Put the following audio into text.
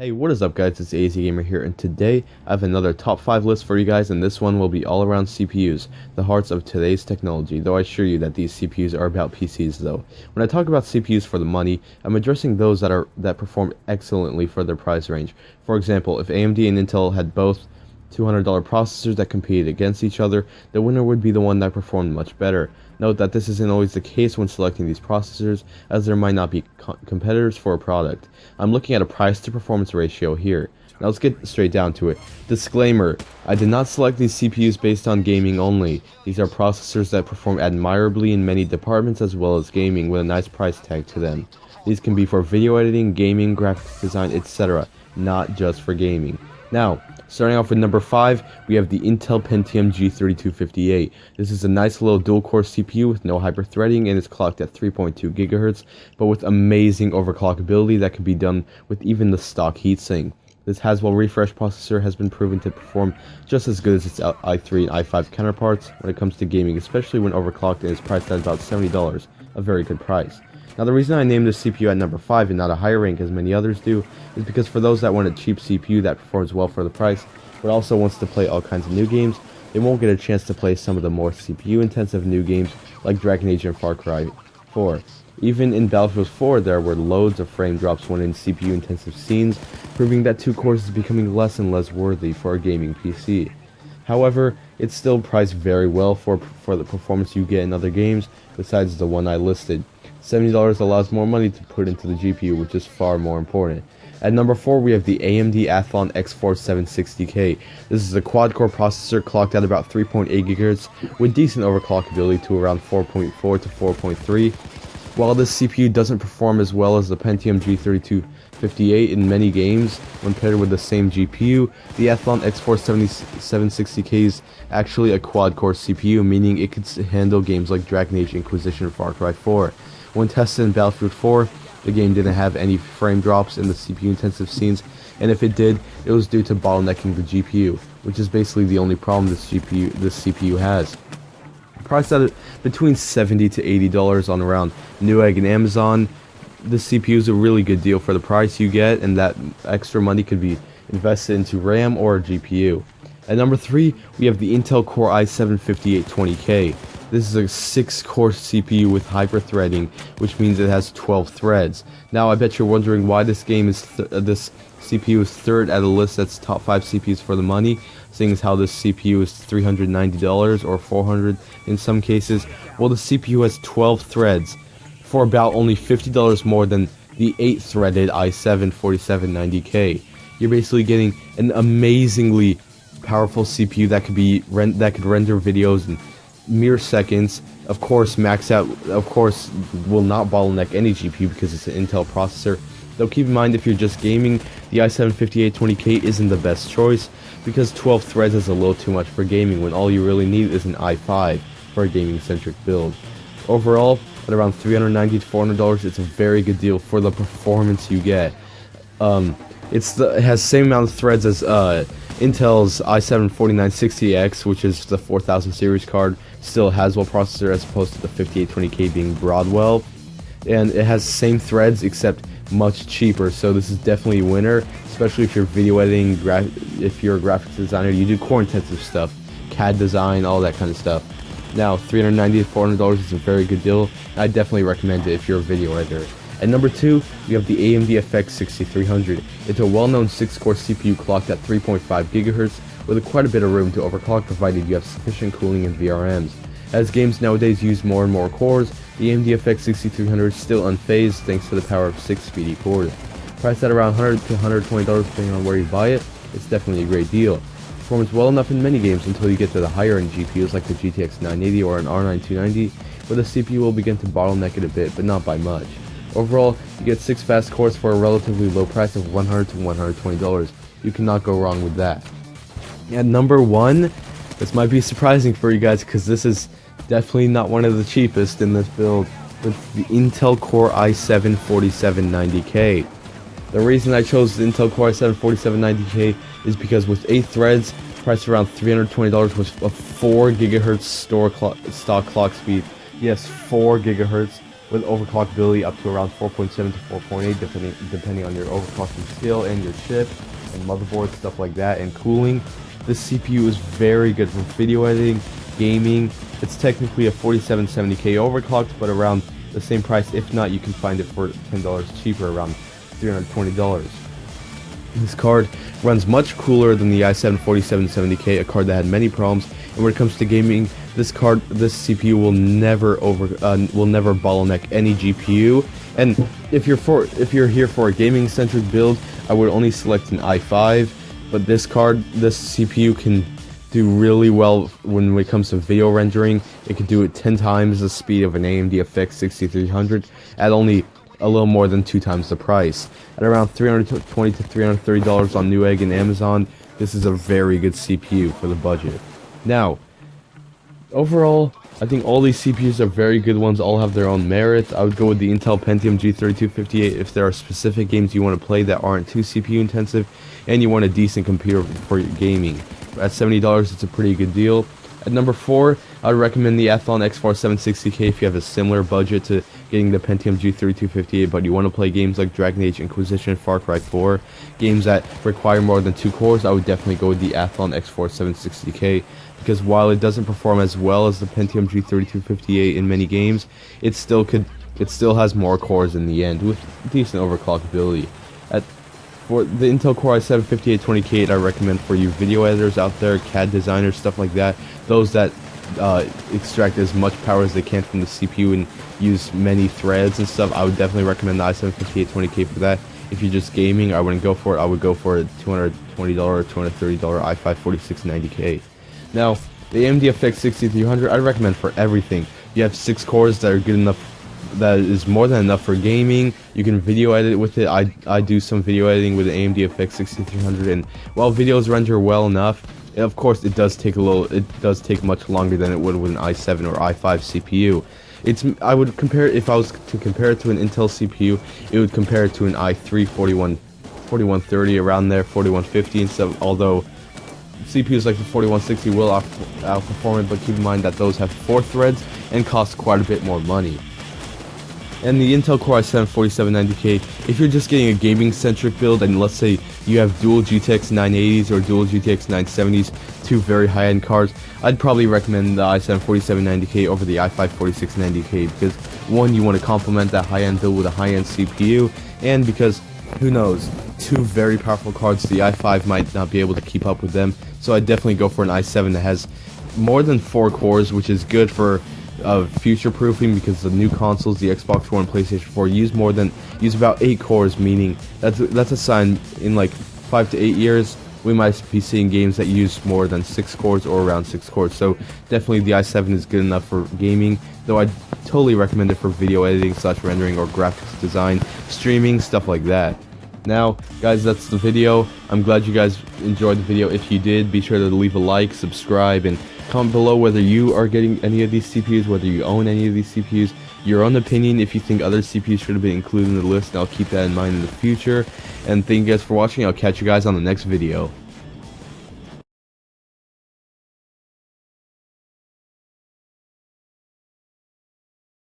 Hey, what is up guys, it's AZ Gamer here, and today I have another top 5 list for you guys, and this one will be all around CPUs, the hearts of today's technology, though I assure you that these CPUs are about PCs though. When I talk about CPUs for the money, I'm addressing those that perform excellently for their price range. For example, if AMD and Intel had both $200 processors that competed against each other, the winner would be the one that performed much better. Note that this isn't always the case when selecting these processors, as there might not be competitors for a product. I'm looking at a price to performance ratio here. Now let's get straight down to it. Disclaimer, I did not select these CPUs based on gaming only. These are processors that perform admirably in many departments as well as gaming, with a nice price tag to them. These can be for video editing, gaming, graphics design, etc., not just for gaming. Now, starting off with number 5, we have the Intel Pentium G3258. This is a nice little dual-core CPU with no hyper-threading, and it's clocked at 3.2 GHz, but with amazing overclockability that can be done with even the stock heatsink. This Haswell refresh processor has been proven to perform just as good as its i3 and i5 counterparts when it comes to gaming, especially when overclocked, and is priced at about $70, a very good price. Now, the reason I named this CPU at number 5 and not a higher rank as many others do is because for those that want a cheap CPU that performs well for the price, but also wants to play all kinds of new games, they won't get a chance to play some of the more CPU-intensive new games like Dragon Age and Far Cry 4. Even in Battlefield 4, there were loads of frame drops when in CPU-intensive scenes, proving that 2 cores is becoming less and less worthy for a gaming PC. However, it's still priced very well for the performance you get in other games, besides the one I listed. $70 allows more money to put into the GPU, which is far more important. At number 4, we have the AMD Athlon X4 760K. This is a quad-core processor clocked at about 3.8 GHz with decent overclockability to around 4.4 to 4.3. While this CPU doesn't perform as well as the Pentium G3258 in many games when paired with the same GPU, the Athlon X4 760K is actually a quad-core CPU, meaning it could handle games like Dragon Age, Inquisition, and Far Cry 4. When tested in Battlefield 4, the game didn't have any frame drops in the CPU-intensive scenes, and if it did, it was due to bottlenecking the GPU, which is basically the only problem this CPU has. Priced at between $70 to $80 on around Newegg and Amazon, this CPU is a really good deal for the price you get, and that extra money could be invested into RAM or a GPU. At number 3, we have the Intel Core i7-5820K. This is a 6-core CPU with hyper-threading, which means it has 12 threads. Now, I bet you're wondering why this CPU is third at a list that's top 5 CPUs for the money, seeing as how this CPU is $390 or $400 in some cases. Well, the CPU has 12 threads for about only $50 more than the 8-threaded i7-4790K. You're basically getting an amazingly powerful CPU that could render videos in mere seconds. Of course, will not bottleneck any GPU because it's an Intel processor. Though keep in mind, if you're just gaming, the i7-5820K isn't the best choice because 12 threads is a little too much for gaming when all you really need is an i5 for a gaming-centric build. Overall, at around $390 to $400, it's a very good deal for the performance you get. It has the same amount of threads as Intel's i7-4960X, which is the 4000 series card, still a Haswell processor as opposed to the 5820K being Broadwell, and it has the same threads except much cheaper, so this is definitely a winner, especially if you're video editing, if you're a graphics designer, you do core intensive stuff, CAD design, all that kind of stuff. Now, $390 to $400 is a very good deal, and I definitely recommend it if you're a video editor. At number 2, we have the AMD FX 6300. It's a well-known 6-core CPU clocked at 3.5 GHz with quite a bit of room to overclock provided you have sufficient cooling and VRMs. As games nowadays use more and more cores, the AMD FX 6300 is still unfazed thanks to the power of 6 speedy cores. Priced at around $100 to $120 depending on where you buy it, it's definitely a great deal. Performs well enough in many games until you get to the higher end GPUs like the GTX 980 or an R9 290, where the CPU will begin to bottleneck it a bit, but not by much. Overall, you get 6 fast cores for a relatively low price of $100 to $120. You cannot go wrong with that. At number 1, this might be surprising for you guys because this is definitely not one of the cheapest in this build, with the Intel Core i7-4790K. The reason I chose the Intel Core i7-4790K is because with 8 threads, priced around $320 with a 4 GHz stock clock speed. Yes, 4 GHz with overclockability up to around 4.7 to 4.8 depending on your overclocking skill and your chip and motherboard, stuff like that, and cooling. This CPU is very good for video editing, gaming. It's technically a 4770K overclocked, but around the same price. If not, you can find it for $10 cheaper, around $320. This card runs much cooler than the i7 4770K, a card that had many problems. And when it comes to gaming, this CPU will never bottleneck any GPU. And if you're here for a gaming centric build, I would only select an i5. But this CPU can do really well when it comes to video rendering. It can do it 10 times the speed of an AMD FX 6300 at only a little more than 2 times the price. At around $320 to $330 on Newegg and Amazon, this is a very good CPU for the budget. Now, overall, I think all these CPUs are very good ones, all have their own merits. I would go with the Intel Pentium G3258 if there are specific games you want to play that aren't too CPU intensive and you want a decent computer for your gaming. At $70, it's a pretty good deal. At number 4, I would recommend the Athlon X4 760K if you have a similar budget to getting the Pentium G3258, but you want to play games like Dragon Age Inquisition, Far Cry 4, games that require more than 2 cores. I would definitely go with the Athlon X4 760K, because while it doesn't perform as well as the Pentium G3258 in many games, it still has more cores in the end with decent overclockability. For the Intel Core i7 5820K, I recommend for you video editors out there, CAD designers, stuff like that, those that extract as much power as they can from the CPU and use many threads and stuff. I would definitely recommend the i7 5820K for that. If you're just gaming, I wouldn't go for it. I would go for a $220 or $230 i5 4690K. Now, the AMD FX 6300, I recommend for everything. You have 6 cores that are good enough. That is more than enough for gaming. You can video edit with it. I do some video editing with the AMD FX 6300, and while videos render well enough, of course it does take much longer than it would with an i7 or i5 CPU. I would compare it, if I was to compare it to an Intel CPU, it would compare it to an i3 4130, around there, 4150 and stuff, although CPUs like the 4160 will outperform it, but keep in mind that those have 4 threads and cost quite a bit more money. And the Intel Core i7 4790K, if you're just getting a gaming-centric build, and let's say you have dual GTX 980s or dual GTX 970s, 2 very high-end cards, I'd probably recommend the i7 4790K over the i5 4690K, because 1, you want to complement that high-end build with a high-end CPU, and because, who knows, 2 very powerful cards, the i5 might not be able to keep up with them, so I'd definitely go for an i7 that has more than 4 cores, which is good for future-proofing, because the new consoles, the Xbox One, PlayStation 4, use about 8 cores, meaning that's a sign in like 5 to 8 years we might be seeing games that use more than 6 cores or around 6 cores. So definitely the i7 is good enough for gaming, though I'd totally recommend it for video editing / rendering or graphics design, streaming, stuff like that. Now, guys, that's the video. I'm glad you guys enjoyed the video. If you did, be sure to leave a like, subscribe, and comment below whether you are getting any of these CPUs, whether you own any of these CPUs, your own opinion, if you think other CPUs should have been included in the list, and I'll keep that in mind in the future. And thank you guys for watching. I'll catch you guys on the next video.